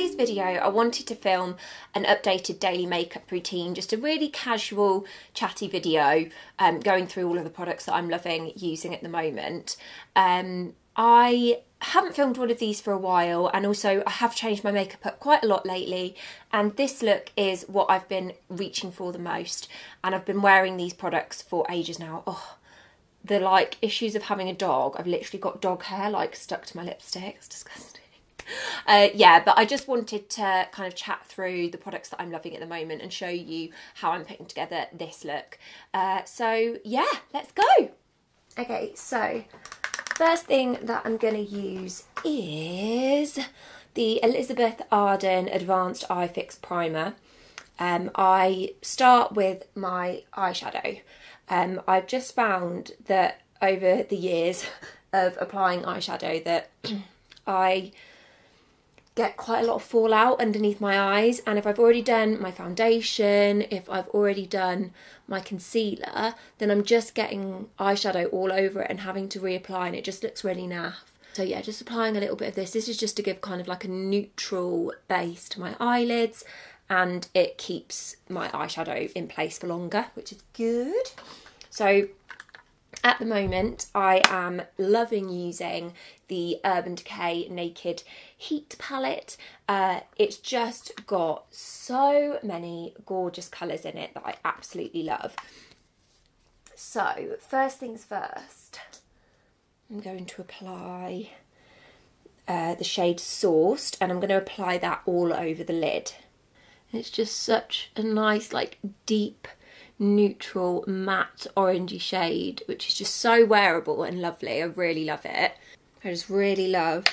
today's video, I wanted to film an updated daily makeup routine, just a really casual, chatty video, going through all of the products that I'm loving using at the moment. I haven't filmed one of these for a while, and also I have changed my makeup up quite a lot lately, and this look is what I've been reaching for the most, and I've been wearing these products for ages now. Oh, the like issues of having a dog, I've literally got dog hair like stuck to my lipstick. It's disgusting. Yeah, but I just wanted to kind of chat through the products that I'm loving at the moment and show you how I'm putting together this look. So yeah, let's go. Okay, so first thing that I'm going to use is the Elizabeth Arden Advanced Eye Fix Primer. I start with my eyeshadow. I've just found that over the years of applying eyeshadow that I get quite a lot of fallout underneath my eyes, and if I've already done my foundation, if I've already done my concealer, then I'm just getting eyeshadow all over it and having to reapply, and it just looks really naff. So yeah, just applying a little bit of this. This is just to give kind of like a neutral base to my eyelids, and it keeps my eyeshadow in place for longer, which is good. So at the moment, I am loving using the Urban Decay Naked Heat palette. It's just got so many gorgeous colours in it that I absolutely love. So first things first, I'm going to apply the shade Sourced, and I'm going to apply that all over the lid. It's just such a nice, like, deep, neutral, matte, orangey shade, which is just so wearable and lovely. I really love it. I just really love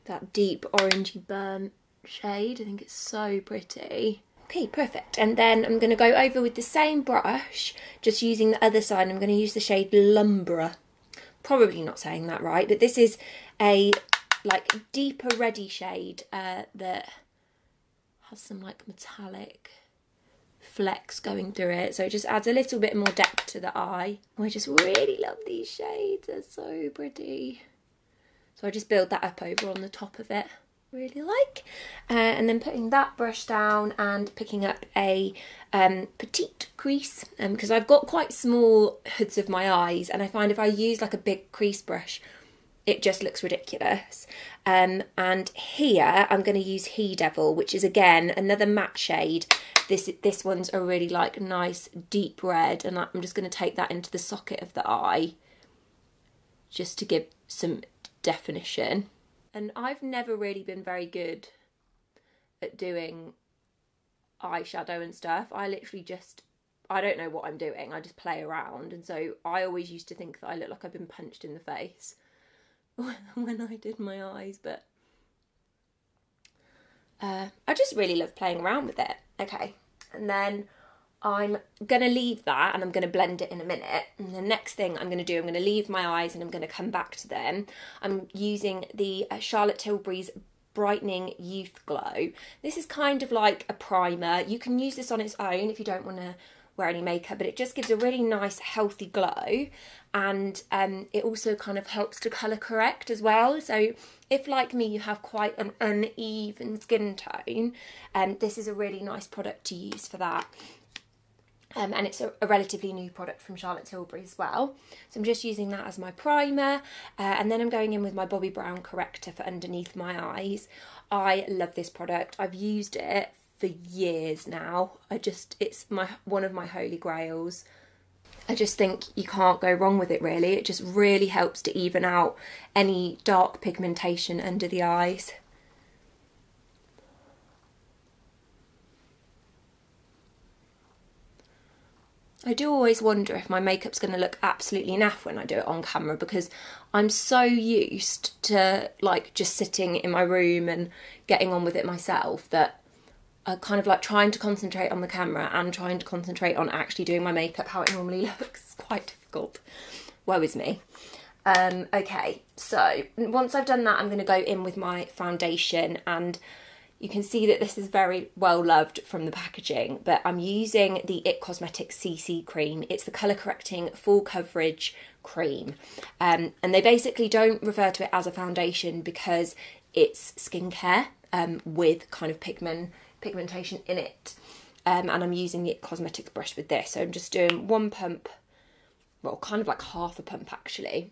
that deep orangey burnt shade. I think it's so pretty. Okay, perfect. And then I'm going to go over with the same brush, just using the other side. I'm going to use the shade Lumbra. Probably not saying that right, but this is a like deeper reddy shade that has some like metallic flecks going through it, so it just adds a little bit more depth to the eye. I just really love these shades, they're so pretty. So I just build that up over on the top of it, really like. And then putting that brush down and picking up a petite crease, because I've got quite small hoods of my eyes, and I find if I use like a big crease brush, it just looks ridiculous. And here I'm going to use He Devil, which is again another matte shade. This one's a really like nice deep red, and I'm just going to take that into the socket of the eye just to give some definition. And I've never really been very good at doing eyeshadow and stuff. I literally just, I don't know what I'm doing. I just play around, and so I always used to think that I look like I've been punched in the face when I did my eyes, but I just really love playing around with it. Okay, and then I'm going to leave that and I'm going to blend it in a minute. And the next thing I'm going to do, I'm going to leave my eyes and I'm going to come back to them. I'm using the Charlotte Tilbury's Brightening Youth Glow. This is kind of like a primer. You can use this on its own if you don't want to wear any makeup, but it just gives a really nice healthy glow, and it also kind of helps to colour correct as well. So if, like me, you have quite an uneven skin tone, this is a really nice product to use for that. And it's a relatively new product from Charlotte Tilbury as well. So I'm just using that as my primer, and then I'm going in with my Bobbi Brown corrector for underneath my eyes. I love this product. I've used it for years now. It's one of my holy grails. I just think you can't go wrong with it, really. It just really helps to even out any dark pigmentation under the eyes. I do always wonder if my makeup's going to look absolutely naff when I do it on camera, because I'm so used to like just sitting in my room and getting on with it myself that I kind of like trying to concentrate on the camera and trying to concentrate on actually doing my makeup how it normally looks. It's quite difficult. Woe is me. Okay, so once I've done that, I'm going to go in with my foundation, and you can see that this is very well loved from the packaging, but I'm using the IT Cosmetics CC cream. It's the colour correcting full coverage cream, and they basically don't refer to it as a foundation because it's skincare with kind of pigmentation in it. And I'm using the IT Cosmetics brush with this. So I'm just doing one pump, well, kind of like half a pump actually.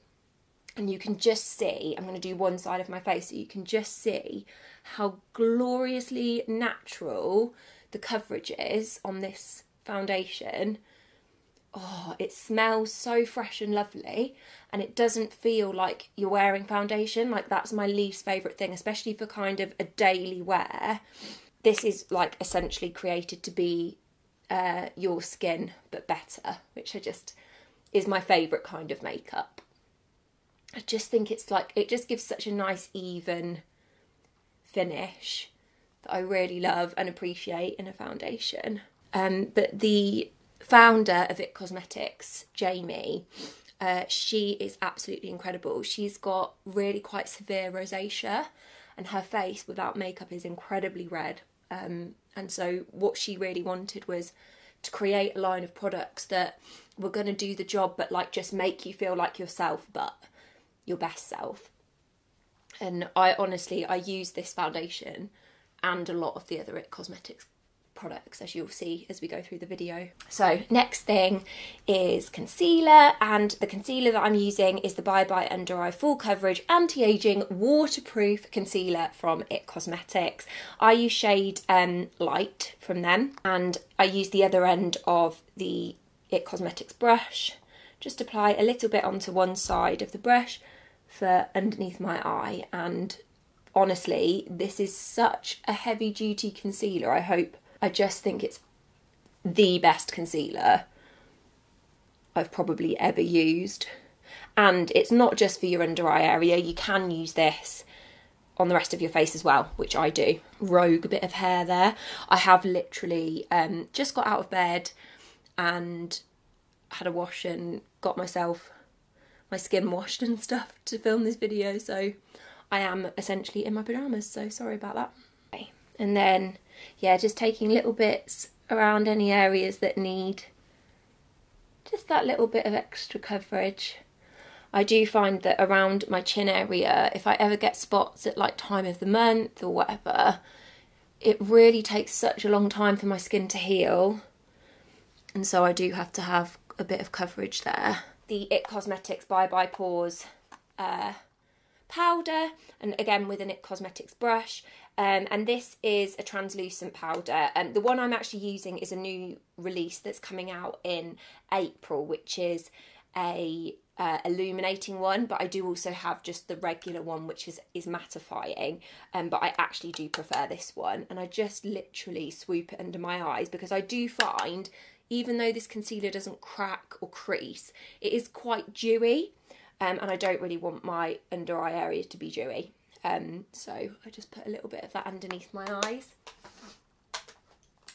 And you can just see, I'm going to do one side of my face, so you can just see how gloriously natural the coverage is on this foundation. Oh, it smells so fresh and lovely, and it doesn't feel like you're wearing foundation. Like, that's my least favourite thing, especially for kind of a daily wear. This is like essentially created to be your skin, but better, which is my favourite kind of makeup. I just think it's like, it just gives such a nice even finish that I really love and appreciate in a foundation. But the founder of IT Cosmetics, Jamie, she is absolutely incredible. She's got really quite severe rosacea, and her face without makeup is incredibly red. And so what she really wanted was to create a line of products that were going to do the job, but like just make you feel like yourself, but your best self. And I use this foundation and a lot of the other IT Cosmetics products, as you'll see as we go through the video. So next thing is concealer, and the concealer that I'm using is the Bye Bye Under Eye Full Coverage Anti-Aging Waterproof Concealer from IT Cosmetics. I use shade Light from them, and I use the other end of the IT Cosmetics brush. Just apply a little bit onto one side of the brush for underneath my eye, and honestly, this is such a heavy duty concealer. I just think it's the best concealer I've probably ever used. And it's not just for your under eye area, you can use this on the rest of your face as well, which I do. Rogue bit of hair there. I have literally just got out of bed and had a wash and got myself my skin washed and stuff to film this video, so I am essentially in my pyjamas, so sorry about that. Okay. And then, yeah, just taking little bits around any areas that need just that little bit of extra coverage. I do find that around my chin area, if I ever get spots at like time of the month or whatever, it really takes such a long time for my skin to heal, and so I do have to have a bit of coverage there. The IT Cosmetics Bye Bye Pores powder, and again with an IT Cosmetics brush, and this is a translucent powder. The one I'm actually using is a new release that's coming out in April, which is a illuminating one, but I do also have just the regular one, which is mattifying, but I actually do prefer this one, and I just literally swoop it under my eyes, because I do find, even though this concealer doesn't crack or crease, it is quite dewy, and I don't really want my under eye area to be dewy. So I just put a little bit of that underneath my eyes.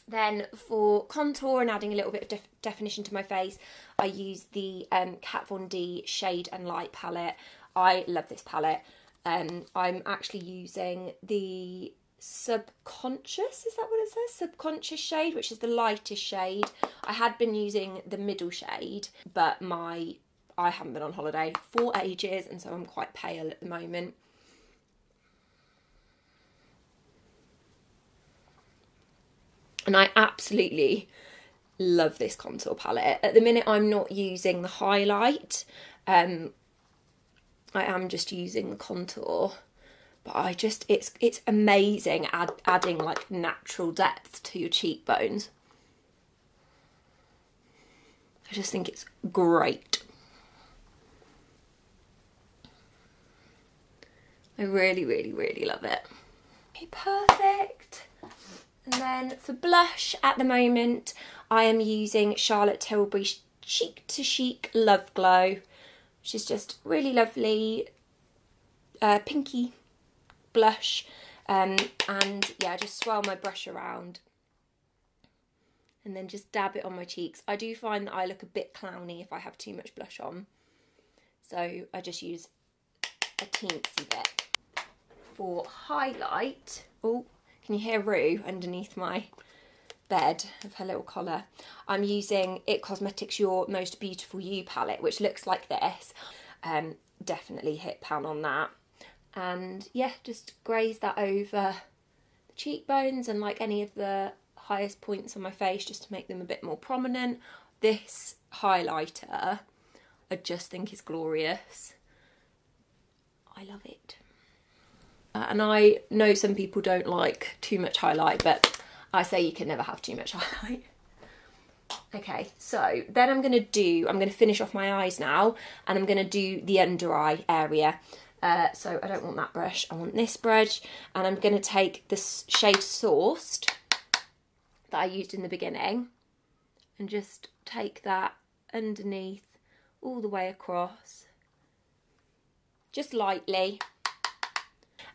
Then for contour and adding a little bit of definition to my face, I use the Kat Von D Shade and Light palette. I love this palette. I'm actually using the Subconscious, is that what it says? Subconscious shade, which is the lightest shade. I had been using the middle shade, but I haven't been on holiday for ages, and so I'm quite pale at the moment. And I absolutely love this contour palette. At the minute, I'm not using the highlight. I am just using the contour. But it's amazing adding like natural depth to your cheekbones. I just think it's great. I really, really, really love it. Okay, perfect. And then for blush, at the moment, I am using Charlotte Tilbury Cheek to Chic Love Glow, which is just really lovely, pinky blush. And yeah, just swirl my brush around and then just dab it on my cheeks. I do find that I look a bit clowny if I have too much blush on, so I just use a teensy bit. For highlight, oh, can you hear Rue underneath my bed of her little collar? I'm using IT Cosmetics Your Most Beautiful You palette, which looks like this. Definitely hit pan on that. And yeah, just graze that over the cheekbones and like any of the highest points on my face, just to make them a bit more prominent. This highlighter I just think is glorious. I love it. And I know some people don't like too much highlight, but I say you can never have too much highlight. Okay, so then I'm going to finish off my eyes now, and I'm going to do the under eye area. So I don't want that brush, I want this brush, and I'm going to take this shade Sourced that I used in the beginning and just take that underneath all the way across, just lightly.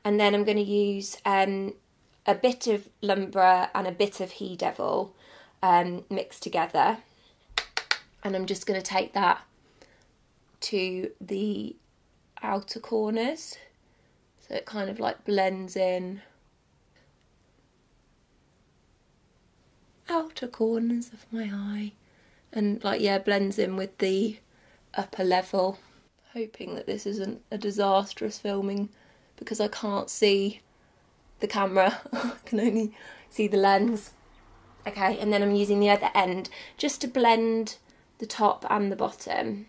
And then I'm going to use a bit of Lumbra and a bit of He Devil mixed together, and I'm just going to take that to the outer corners, so it kind of like blends in. Outer corners of my eye, and like, yeah, blends in with the upper level. Hoping that this isn't a disastrous filming because I can't see the camera. I can only see the lens. Okay, and then I'm using the other end just to blend the top and the bottom,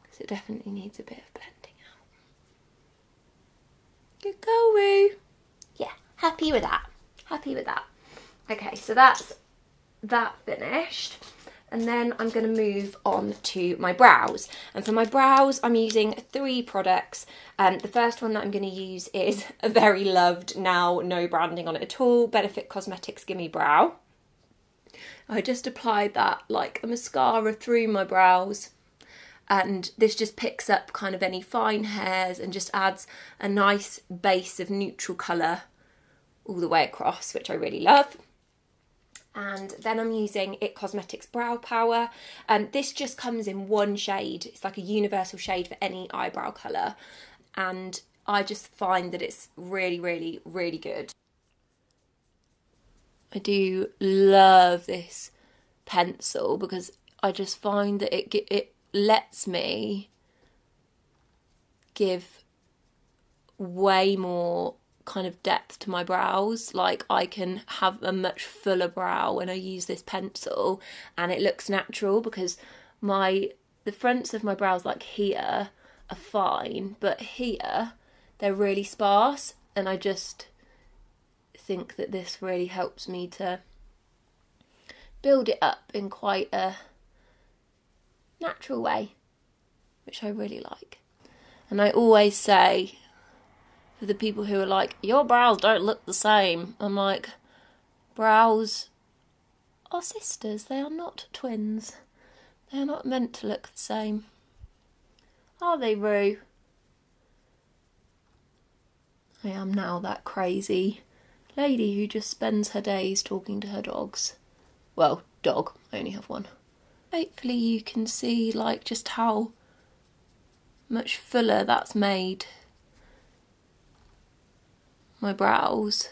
because it definitely needs a bit of blending out. Good go, Roo. Yeah, happy with that. Happy with that. Okay, so that's that finished. And then I'm going to move on to my brows. And for my brows, I'm using 3 products. The first one that I'm going to use is a very loved, now no branding on it at all, Benefit Cosmetics Gimme Brow. I just applied that like a mascara through my brows, and this just picks up kind of any fine hairs and just adds a nice base of neutral colour all the way across, which I really love. And then I'm using It Cosmetics Brow Power. This just comes in one shade. It's like a universal shade for any eyebrow colour. And I just find that it's really, really, really good. I do love this pencil because I just find that it lets me give way more kind of depth to my brows. Like, I can have a much fuller brow when I use this pencil, and it looks natural because the fronts of my brows, like here, are fine, but here they're really sparse, and I just think that this really helps me to build it up in quite a natural way, which I really like. And I always say, for the people who are like, your brows don't look the same, I'm like, brows are sisters, they are not twins. They are not meant to look the same. Are they, Roo? I am now that crazy lady who just spends her days talking to her dogs. Well, dog, I only have one. Hopefully you can see like just how much fuller that's made my brows.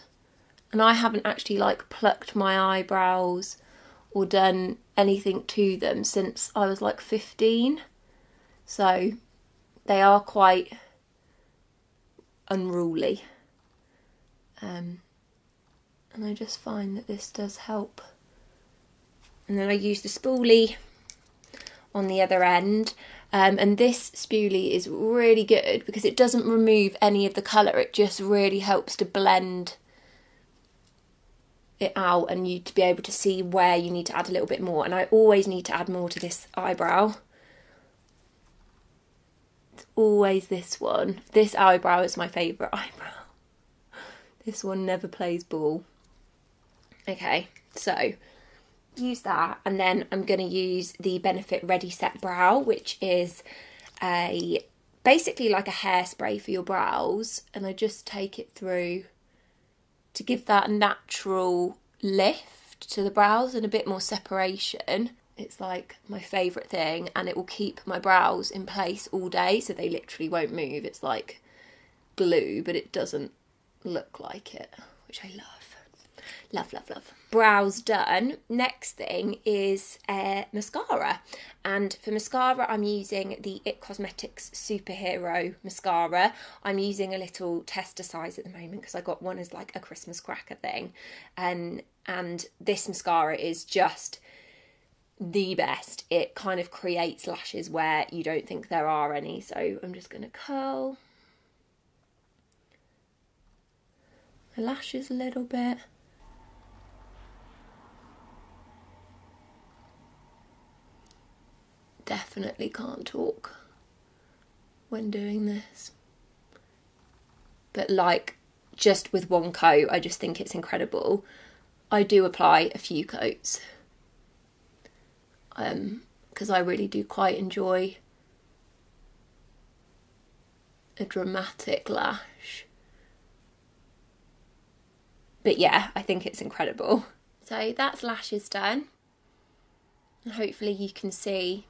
And I haven't actually like plucked my eyebrows or done anything to them since I was like 15, so they are quite unruly, and I just find that this does help. And then I use the spoolie on the other end. And this spoolie is really good because it doesn't remove any of the colour, it just really helps to blend it out and you to be able to see where you need to add a little bit more. And I always need to add more to this eyebrow. It's always this one. This eyebrow is my favourite eyebrow. This one never plays ball. Okay, so use that, and then I'm going to use the Benefit Ready Set Brow, which is basically like a hairspray for your brows, and I just take it through to give that natural lift to the brows and a bit more separation. It's like my favourite thing, and it will keep my brows in place all day, so they literally won't move. It's like glue, but it doesn't look like it, which I love. Love, love, love. Brows done. Next thing is mascara. And for mascara, I'm using the It Cosmetics Superhero Mascara. I'm using a little tester size at the moment because I got one as like a Christmas cracker thing. And this mascara is just the best. It kind of creates lashes where you don't think there are any. So I'm just going to curl the lashes a little bit. Definitely can't talk when doing this. But like, just with one coat, I just think it's incredible. I do apply a few coats. Because I really do quite enjoy a dramatic lash. But yeah, I think it's incredible. So that's lashes done. And hopefully you can see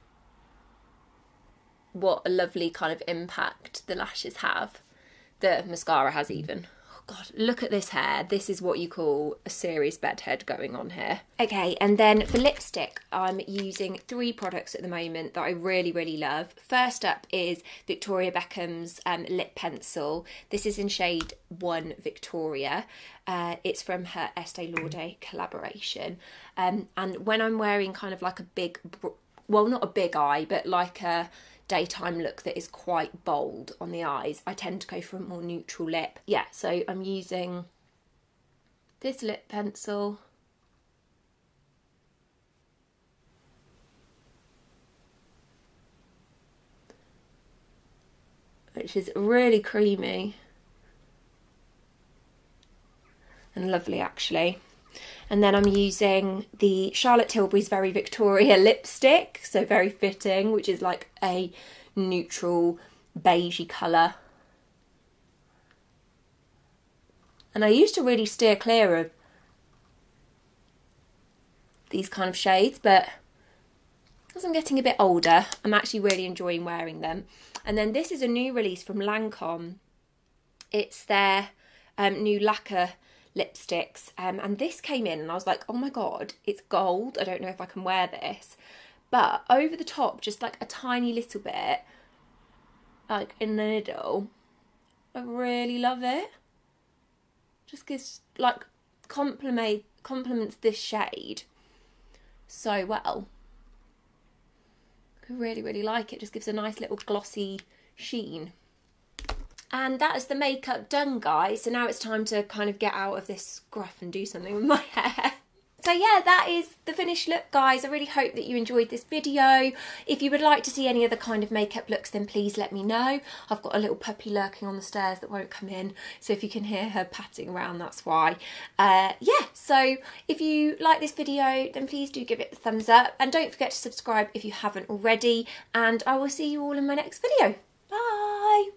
what a lovely kind of impact the lashes have. The mascara has even. Oh God, look at this hair. This is what you call a serious bedhead going on here. Okay, and then for lipstick, I'm using 3 products at the moment that I really, really love. First up is Victoria Beckham's lip pencil. This is in shade 1 Victoria. It's from her Estee Lauder collaboration. And when I'm wearing kind of like a big, well, not a big eye, but like a daytime look that is quite bold on the eyes, I tend to go for a more neutral lip. Yeah, so I'm using this lip pencil. Which is really creamy and lovely actually. And then I'm using the Charlotte Tilbury's Very Victoria lipstick, so very fitting, which is like a neutral beigey colour. And I used to really steer clear of these kind of shades, but as I'm getting a bit older, I'm actually really enjoying wearing them. And then this is a new release from Lancome. It's their new lacquer lipsticks, and this came in and I was like, oh my God, it's gold. I don't know if I can wear this, but over the top, just like a tiny little bit, like in the middle, I really love it. Just gives like complements this shade so well. I really, really like it. Just gives a nice little glossy sheen. And that is the makeup done, guys. So now it's time to kind of get out of this scruff and do something with my hair. So yeah, that is the finished look, guys. I really hope that you enjoyed this video. If you would like to see any other kind of makeup looks, then please let me know. I've got a little puppy lurking on the stairs that won't come in, so if you can hear her patting around, that's why. Yeah, so if you like this video, then please do give it a thumbs up, and don't forget to subscribe if you haven't already, and I will see you all in my next video. Bye!